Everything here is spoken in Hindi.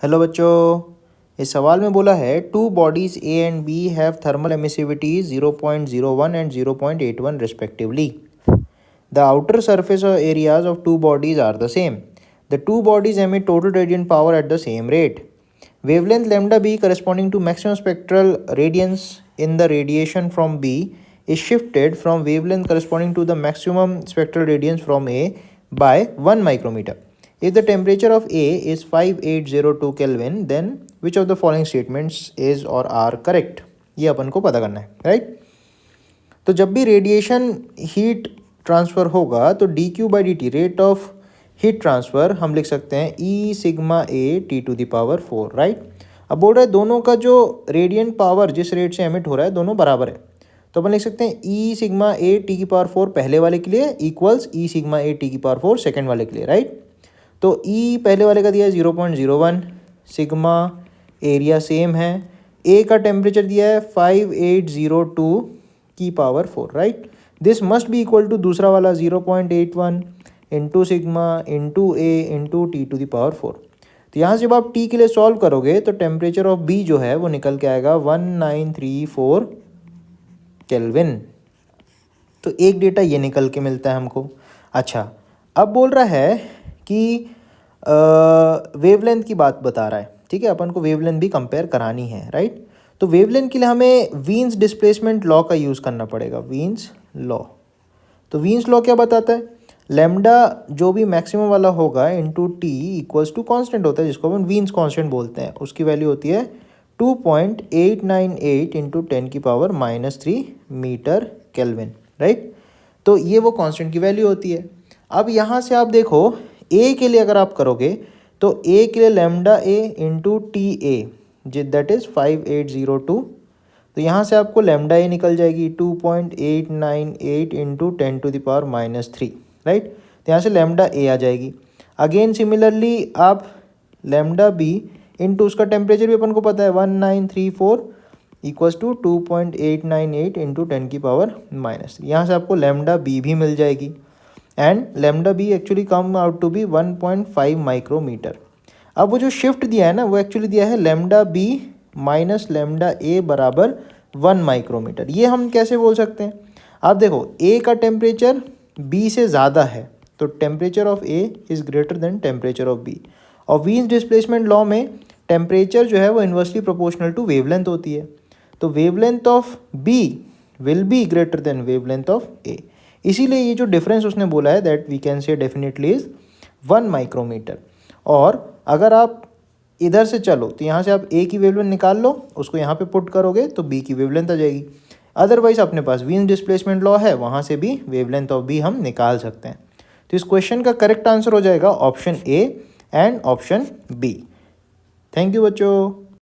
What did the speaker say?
हेलो बच्चों, इस सवाल में बोला है two bodies A and B have thermal emissivity 0.01 and 0.81 respectively. The outer surface areas of two bodies are the same. The two bodies emit total radiant power at the same rate. Wavelength lambda b corresponding to maximum spectral radiance in the radiation from B is shifted from wavelength corresponding to the maximum spectral radiance from A by 1 micrometer. If the temperature of A is 5802 Kelvin, then which of the following statements is or are correct? ये अपन को पता करना है, राइट? तो जब भी रेडिएशन हीट ट्रांसफ़र होगा तो D Q by D T rate of heat transfer हम लिख सकते हैं E sigma A T to the power 4, right? अब बोल रहे हैं दोनों का जो रेडियंट पावर जिस रेट से एमिट हो रहा है दोनों बराबर है, तो अपन लिख सकते हैं ई सिग्मा ए टी की पावर 4 पहले वाले के लिए equals E sigma A T की पावर 4 सेकेंड वाले के लिए, राइट? तो ई पहले वाले का दिया है 0.01, सिग्मा एरिया सेम है, ए का टेम्परेचर दिया है 5802 की power 4, right? This must be equal to दूसरा वाला 0.81 into sigma into A into T to the power 4. तो यहाँ से जब आप टी के लिए सॉल्व करोगे तो टेम्परेचर ऑफ बी जो है वो निकल के आएगा 1934 केल्विन. तो एक डेटा ये निकल के मिलता है हमको. अच्छा, अब बोल रहा है कि वेवलेंथ की बात बता रहा है, ठीक है? अपन को वेवलेंथ भी कंपेयर करानी है, राइट? तो वेवलेंथ के लिए हमें वीन्स डिस्प्लेसमेंट लॉ का यूज़ करना पड़ेगा, वीन्स लॉ. तो वीन्स लॉ क्या बताता है? लैम्डा जो भी मैक्सिमम वाला होगा into T equals to constant होता है जिसको अपन वीन्स कॉन्स्टेंट बोलते हैं, उसकी वैल्यू होती है 2.898 इंटू 10 की पावर -3 मीटर केल्विन, राइट? तो ये वो कॉन्स्टेंट की वैल्यू होती है. अब यहाँ से आप देखो ए के लिए अगर आप करोगे तो ए के लिए lambda A into T A that is 5802. तो यहाँ से आपको लैम्डा ए निकल जाएगी 2.898 into 10 to the power -3, right? तो यहाँ से लैम्डा ए आ जाएगी. अगेन सिमिलरली आप लैम्डा बी इंटू उसका टेम्परेचर भी अपन को पता है 1934 इक्वल्स टू 2.898 इंटू 10 की पावर -3. यहाँ से आपको लैम्डा बी भी मिल जाएगी and lambda B actually come out to be 1.5 micrometer. अब वो जो शिफ्ट दिया है ना वो एक्चुअली दिया है लैम्डा बी माइनस लैम्डा ए बराबर 1 माइक्रोमीटर. ये हम कैसे बोल सकते हैं? आप देखो ए का टेम्परेचर बी से ज़्यादा है तो temperature of A is greater than temperature of B. और वीन्स डिस्प्लेसमेंट लॉ में टेम्परेचर जो है वो इन्वर्सली प्रोपोर्शनल टू वेवलेंथ होती है. तो wavelength of B will be greater than wavelength of A. इसीलिए ये जो डिफरेंस उसने बोला है that we can say definitely is 1 micrometer. और अगर आप इधर से चलो तो यहाँ से आप ए की वेवलेंथ निकाल लो, उसको यहाँ पे पुट करोगे तो बी की वेवलेंथ आ जाएगी. अदरवाइज अपने पास वीन्स डिस्प्लेसमेंट लॉ है, वहाँ से भी वेवलेंथ ऑफ बी हम निकाल सकते हैं. तो इस क्वेश्चन का करेक्ट आंसर हो जाएगा option A and option B. Thank you बच्चों.